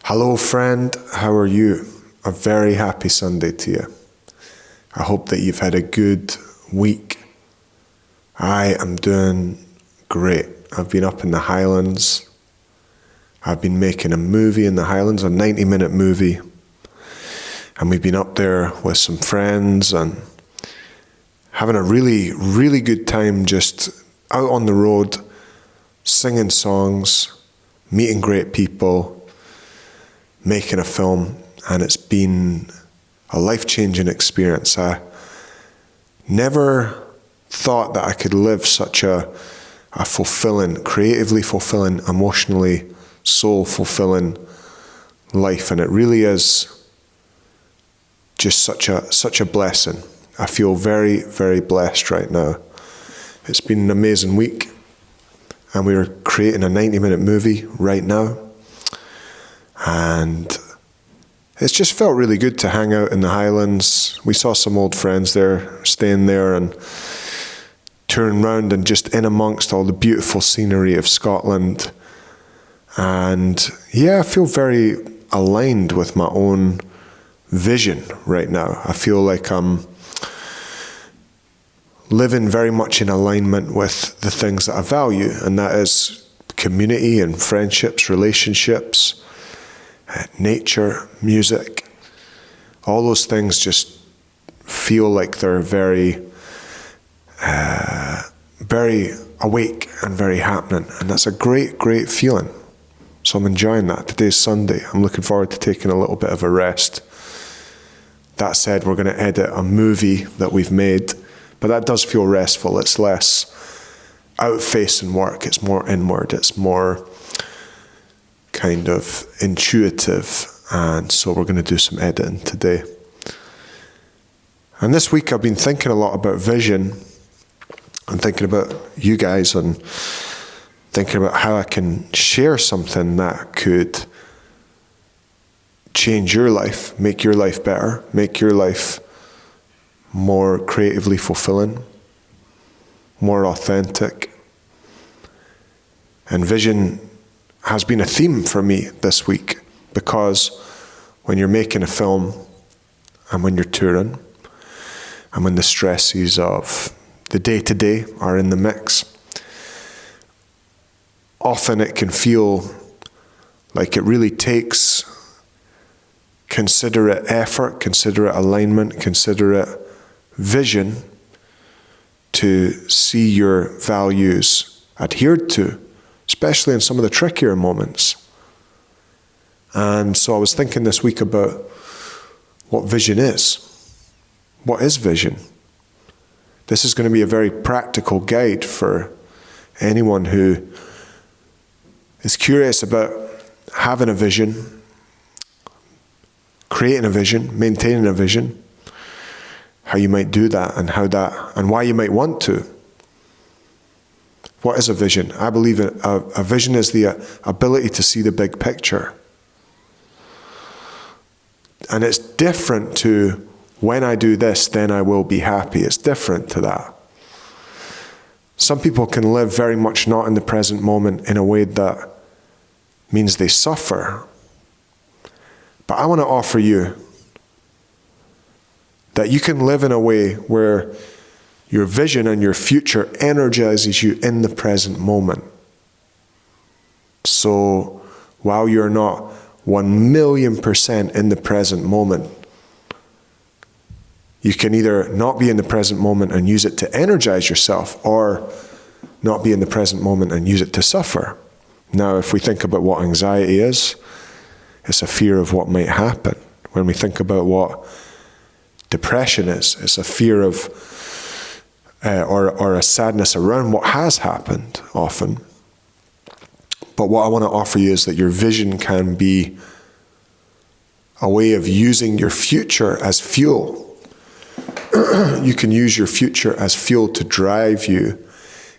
Hello friend, how are you? A very happy Sunday to you. I hope that you've had a good week. I am doing great. I've been up in the Highlands. I've been making a movie in the Highlands, a 90-minute movie. And we've been up there with some friends and having a really, really good time just out on the road, singing songs, meeting great people, making a film, and it's been a life-changing experience. I never thought that I could live such a fulfilling, creatively fulfilling, emotionally soul-fulfilling life, and it really is just such a blessing. I feel very, very blessed right now. It's been an amazing week, and we're creating a 90-minute movie right now. And it's just felt really good to hang out in the Highlands. We saw some old friends there, staying there and touring around and just in amongst all the beautiful scenery of Scotland. And yeah, I feel very aligned with my own vision right now. I feel like I'm living very much in alignment with the things that I value, and that is community and friendships, relationships, nature, music. All those things just feel like they're very, very awake and very happening. And that's a great, great feeling. So I'm enjoying that. Today's Sunday. I'm looking forward to taking a little bit of a rest. That said, we're going to edit a movie that we've made, but that does feel restful. It's less out-facing work. It's more inward. It's more kind of intuitive, and so we're going to do some editing today. And this week I've been thinking a lot about vision and thinking about you guys and thinking about how I can share something that could change your life, make your life better, make your life more creatively fulfilling, more authentic. And vision has been a theme for me this week, because when you're making a film and when you're touring and when the stresses of the day-to-day are in the mix, often it can feel like it really takes considerate effort, considerate alignment, considerate vision to see your values adhered to, especially in some of the trickier moments. And so I was thinking this week about what vision is. What is vision? This is going to be a very practical guide for anyone who is curious about having a vision, creating a vision, maintaining a vision, how you might do that and why you might want to. What is a vision? I believe a vision is the ability to see the big picture. And it's different to when I do this, then I will be happy. It's different to that. Some people can live very much not in the present moment in a way that means they suffer. But I want to offer you that you can live in a way where your vision and your future energizes you in the present moment. So while you're not 1,000,000% in the present moment, you can either not be in the present moment and use it to energize yourself, or not be in the present moment and use it to suffer. Now, if we think about what anxiety is, it's a fear of what might happen. When we think about what depression is, it's a fear of or a sadness around what has happened often. But what I want to offer you is that your vision can be a way of using your future as fuel. You can use your future as fuel to drive you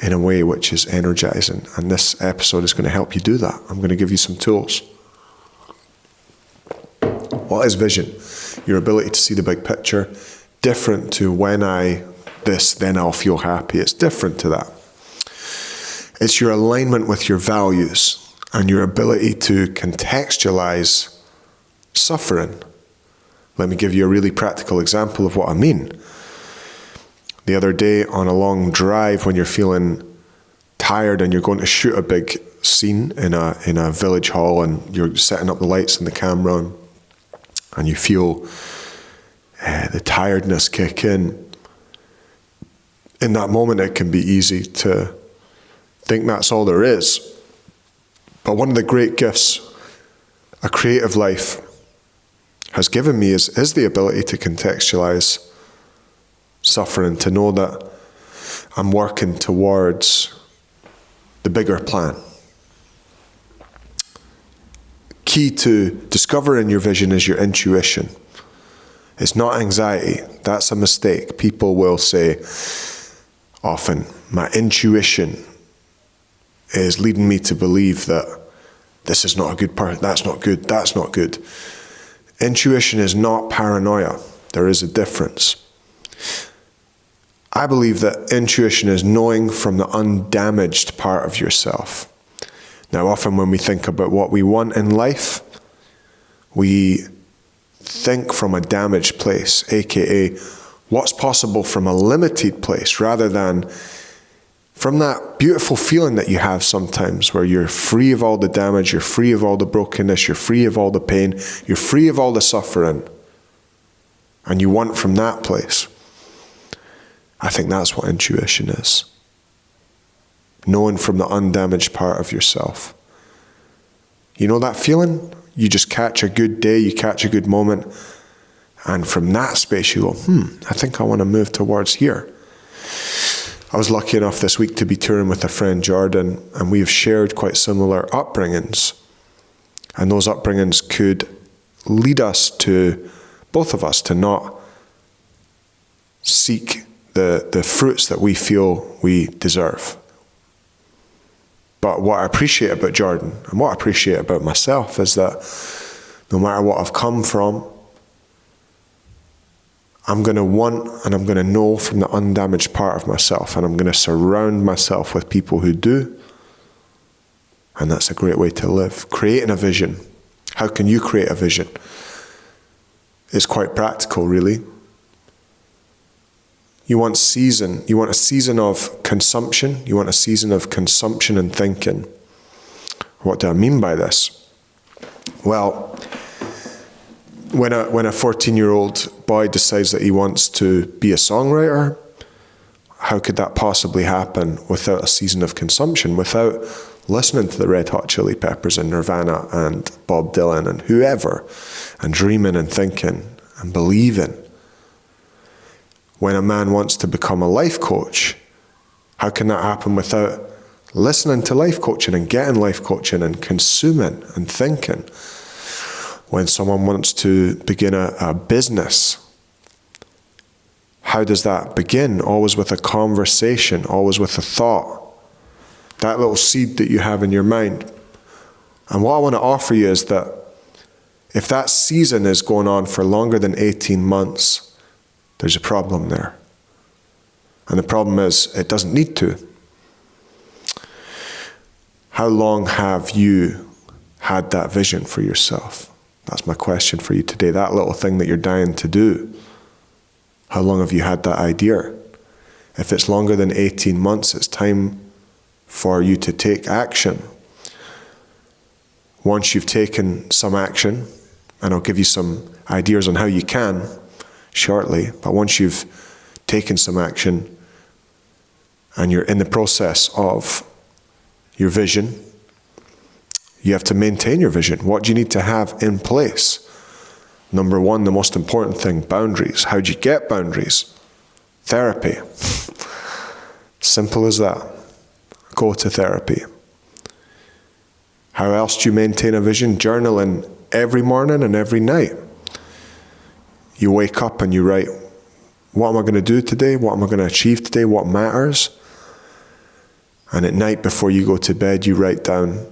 in a way which is energizing. And this episode is going to help you do that. I'm going to give you some tools. What is vision? Your ability to see the big picture, different to when then I'll feel happy. It's different to that. It's your alignment with your values and your ability to contextualize suffering. Let me give you a really practical example of what I mean. The other day on a long drive when you're feeling tired and you're going to shoot a big scene in a village hall and you're setting up the lights and the camera and you feel the tiredness kick in. In that moment, it can be easy to think that's all there is. But one of the great gifts a creative life has given me is the ability to contextualize suffering, to know that I'm working towards the bigger plan. Key to discovering your vision is your intuition. It's not anxiety. That's a mistake. People will say often, my intuition is leading me to believe that this is not a good part, that's not good, that's not good. Intuition is not paranoia. There is a difference. I believe that intuition is knowing from the undamaged part of yourself. Now, often when we think about what we want in life, we think from a damaged place, aka what's possible from a limited place, rather than from that beautiful feeling that you have sometimes where you're free of all the damage, you're free of all the brokenness, you're free of all the pain, you're free of all the suffering, and you want from that place. I think that's what intuition is. Knowing from the undamaged part of yourself. You know that feeling? You just catch a good day, you catch a good moment, and from that space you go, I think I want to move towards here. I was lucky enough this week to be touring with a friend, Jordan, and we have shared quite similar upbringings. And those upbringings could lead us to, both of us, to not seek the fruits that we feel we deserve. But what I appreciate about Jordan and what I appreciate about myself is that no matter what I've come from, I'm going to want and I'm going to know from the undamaged part of myself, and I'm going to surround myself with people who do. And that's a great way to live. Creating a vision. How can you create a vision? It's quite practical, really. You want a season of consumption. You want a season of consumption and thinking. What do I mean by this? Well, when a 14-year-old boy decides that he wants to be a songwriter, how could that possibly happen without a season of consumption, without listening to the Red Hot Chili Peppers and Nirvana and Bob Dylan and whoever, and dreaming and thinking and believing? When a man wants to become a life coach, how can that happen without listening to life coaching and getting life coaching and consuming and thinking? When someone wants to begin a business, how does that begin? Always with a conversation, always with a thought. That little seed that you have in your mind. And what I want to offer you is that if that season is going on for longer than 18 months, there's a problem there. And the problem is, it doesn't need to. How long have you had that vision for yourself? That's my question for you today. That little thing that you're dying to do. How long have you had that idea? If it's longer than 18 months, it's time for you to take action. Once you've taken some action, and I'll give you some ideas on how you can shortly, but once you've taken some action and you're in the process of your vision, you have to maintain your vision. What do you need to have in place? Number one, the most important thing, boundaries. How do you get boundaries? Therapy. Simple as that. Go to therapy. How else do you maintain a vision? Journaling every morning and every night. You wake up and you write, what am I going to do today? What am I going to achieve today? What matters? And at night before you go to bed, you write down,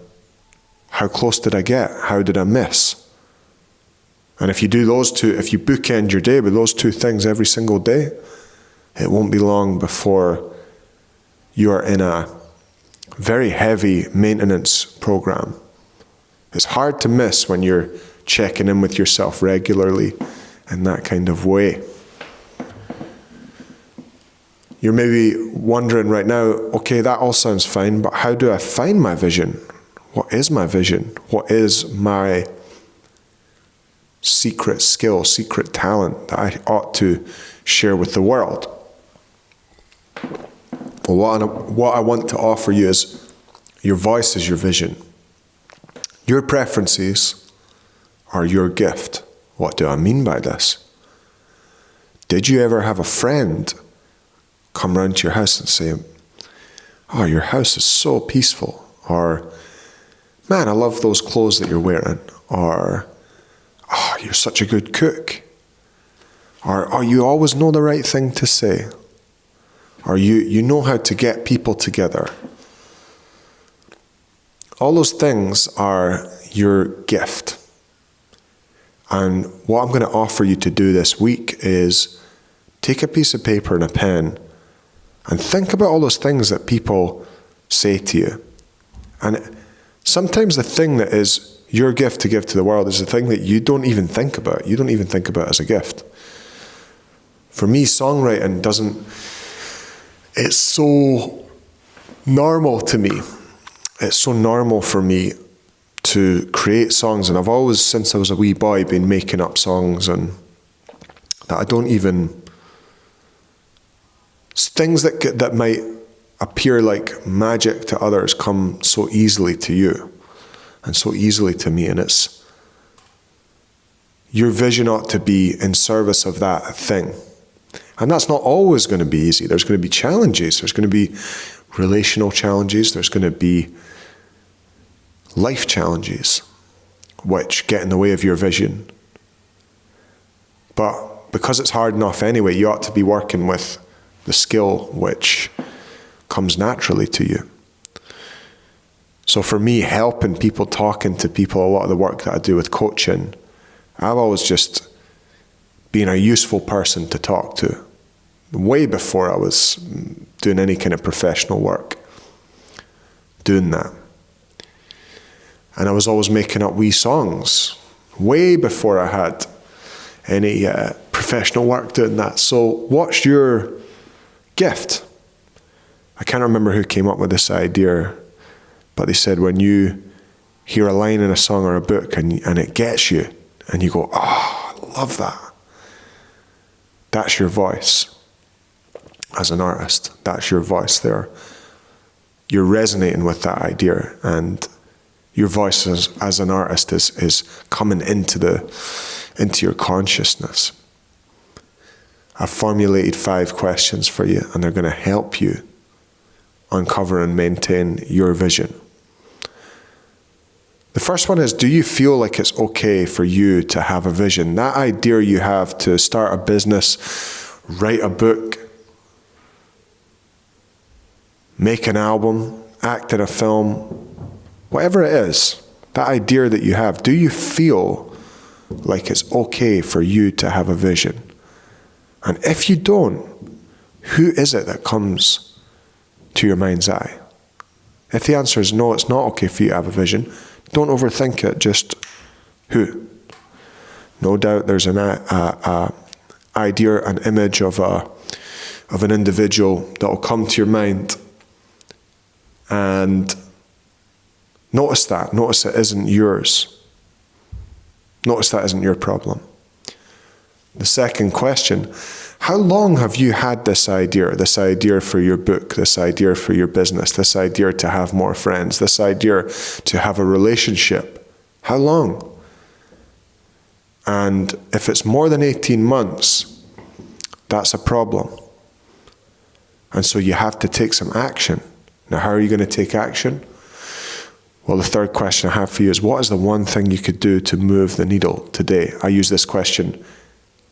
how close did I get? How did I miss? And if you do those two, if you bookend your day with those two things every single day, it won't be long before you are in a very heavy maintenance program. It's hard to miss when you're checking in with yourself regularly in that kind of way. You're maybe wondering right now, okay, that all sounds fine, but how do I find my vision? What is my vision? What is my secret skill, secret talent that I ought to share with the world? Well, what I want to offer you is your voice is your vision. Your preferences are your gift. What do I mean by this? Did you ever have a friend come round to your house and say, oh, your house is so peaceful, or man, I love those clothes that you're wearing, or oh, you're such a good cook, or oh, you always know the right thing to say, or you know how to get people together. All those things are your gift. And what I'm going to offer you to do this week is take a piece of paper and a pen and think about all those things that people say to you. And sometimes the thing that is your gift to give to the world is the thing that you don't even think about. You don't even think about as a gift. For me, songwriting it's so normal to me. It's so normal for me to create songs. And I've always, since I was a wee boy, been making up songs, and that I don't even... Things that might appear like magic to others come so easily to you and so easily to me. And it's your vision ought to be in service of that thing. And that's not always going to be easy. There's going to be challenges. There's going to be relational challenges. There's going to be life challenges which get in the way of your vision. But because it's hard enough anyway, you ought to be working with the skill which comes naturally to you. So for me, helping people, talking to people, a lot of the work that I do with coaching, I've always just been a useful person to talk to, way before I was doing any kind of professional work, doing that. And I was always making up wee songs, way before I had any professional work doing that. So what's your gift? I can't remember who came up with this idea, but they said when you hear a line in a song or a book and it gets you, and you go, oh, I love that. That's your voice as an artist. That's your voice there. You're resonating with that idea, and your voice as an artist is coming into your consciousness. I've formulated 5 questions for you, and they're going to help you uncover and maintain your vision. The first one is, do you feel like it's okay for you to have a vision? That idea you have to start a business, write a book, make an album, act in a film, whatever it is, that idea that you have, do you feel like it's okay for you to have a vision? And if you don't, who is it that comes to your mind's eye? If the answer is no, it's not okay for you to have a vision, don't overthink it, just who? No doubt there's an idea, an image of an individual that will come to your mind, and notice that. Notice it isn't yours. Notice that isn't your problem. The second question, how long have you had this idea for your book, this idea for your business, this idea to have more friends, this idea to have a relationship? How long? And if it's more than 18 months, that's a problem. And so you have to take some action. Now, how are you going to take action? Well, the third question I have for you is, what is the one thing you could do to move the needle today? I use this question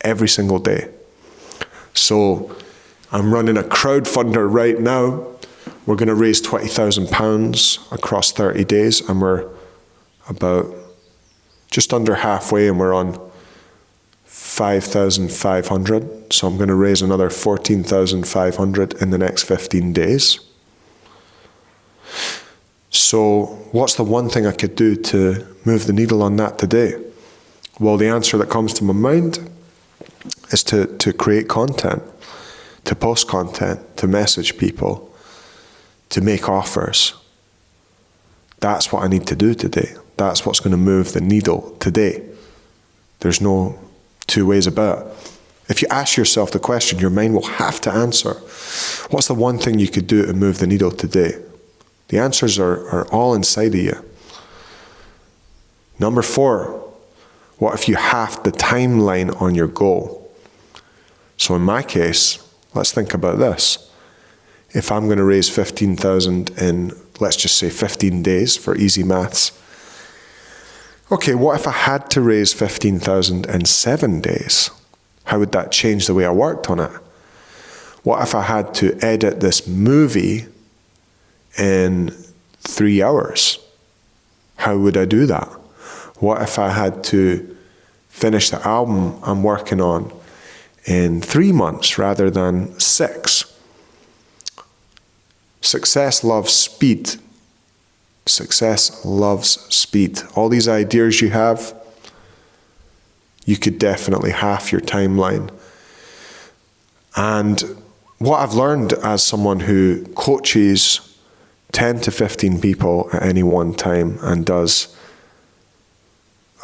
every single day. So I'm running a crowdfunder right now. We're going to raise £20,000 across 30 days, and we're about just under halfway, and we're on 5,500. So I'm going to raise another 14,500 in the next 15 days. So what's the one thing I could do to move the needle on that today? Well, the answer that comes to my mind is to create content, to post content, to message people, to make offers. That's what I need to do today. That's what's going to move the needle today. There's no two ways about it. If you ask yourself the question, your mind will have to answer, what's the one thing you could do to move the needle today? The answers are all inside of you. Number 4, what if you halved the timeline on your goal? So in my case, let's think about this. If I'm going to raise 15,000 in, let's just say 15 days for easy maths. Okay, what if I had to raise 15,000 in 7 days? How would that change the way I worked on it? What if I had to edit this movie in 3 hours? How would I do that? What if I had to finish the album I'm working on in 3 months rather than 6? Success loves speed. Success loves speed. All these ideas you have, you could definitely half your timeline. And what I've learned as someone who coaches 10 to 15 people at any one time and does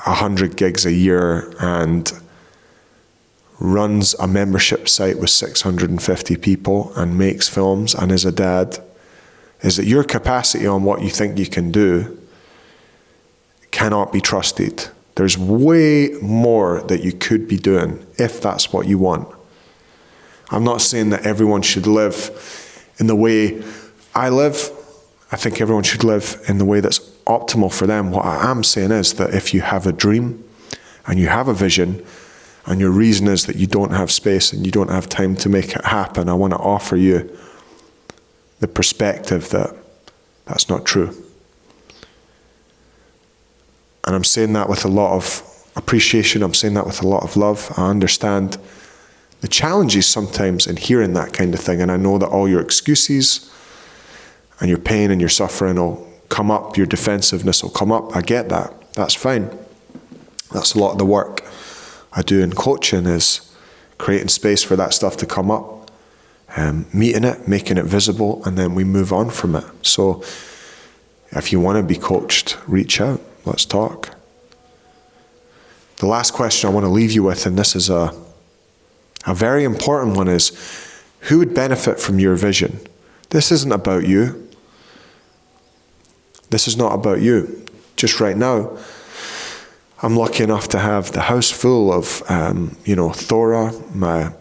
100 gigs a year and runs a membership site with 650 people and makes films and is a dad, is that your capacity on what you think you can do cannot be trusted. There's way more that you could be doing if that's what you want. I'm not saying that everyone should live in the way I live. I think everyone should live in the way that's optimal for them. What I am saying is that if you have a dream and you have a vision and your reason is that you don't have space and you don't have time to make it happen, I want to offer you the perspective that that's not true. And I'm saying that with a lot of appreciation. I'm saying that with a lot of love. I understand the challenges sometimes in hearing that kind of thing. And I know that all your excuses and your pain and your suffering will come up. Your defensiveness will come up. I get that. That's fine. That's a lot of the work I do in coaching, is creating space for that stuff to come up, meeting it, making it visible, and then we move on from it. So if you want to be coached, reach out. Let's talk. The last question I want to leave you with, and this is a very important one, is who would benefit from your vision? This isn't about you. This is not about you. Just right now, I'm lucky enough to have the house full of, Thora, my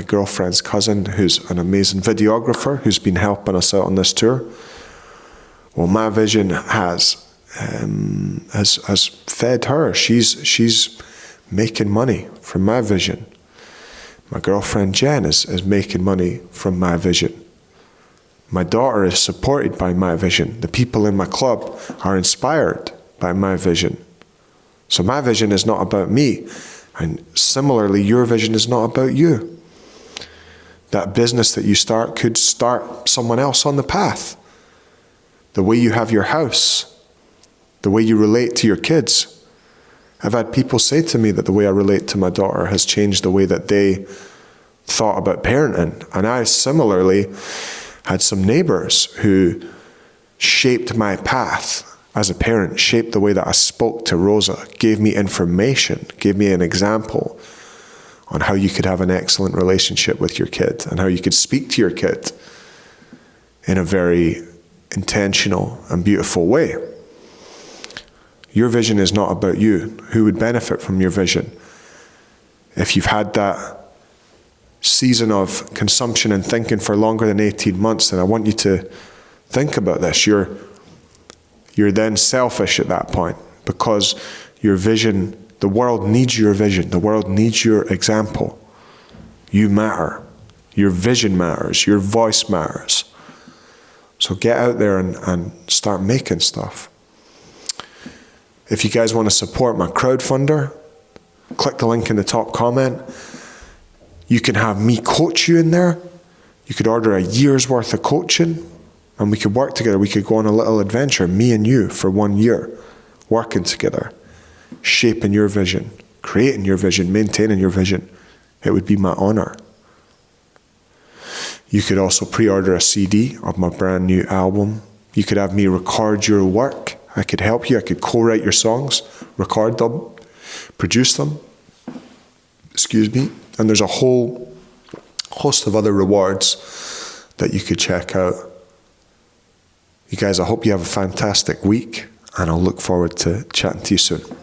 girlfriend's cousin, who's an amazing videographer, who's been helping us out on this tour. Well, my vision has fed her. She's making money from my vision. My girlfriend Jen is making money from my vision. My daughter is supported by my vision. The people in my club are inspired by my vision. So my vision is not about me. And similarly, your vision is not about you. That business that you start could start someone else on the path. The way you have your house, the way you relate to your kids. I've had people say to me that the way I relate to my daughter has changed the way that they thought about parenting. And I similarly had some neighbors who shaped my path as a parent, shaped the way that I spoke to Rosa, gave me information, gave me an example on how you could have an excellent relationship with your kid and how you could speak to your kid in a very intentional and beautiful way. Your vision is not about you. Who would benefit from your vision? If you've had that season of consumption and thinking for longer than 18 months, then I want you to think about this. You're then selfish at that point, because your vision, the world needs your vision. The world needs your example. You matter. Your vision matters. Your voice matters. So get out there and start making stuff. If you guys want to support my crowdfunder, click the link in the top comment. You can have me coach you in there. You could order a year's worth of coaching and we could work together. We could go on a little adventure, me and you, for 1 year, working together, shaping your vision, creating your vision, maintaining your vision, it would be my honor. You could also pre-order a CD of my brand new album. You could have me record your work. I could help you. I could co-write your songs, record them, produce them. And there's a whole host of other rewards that you could check out. You guys, I hope you have a fantastic week, and I'll look forward to chatting to you soon.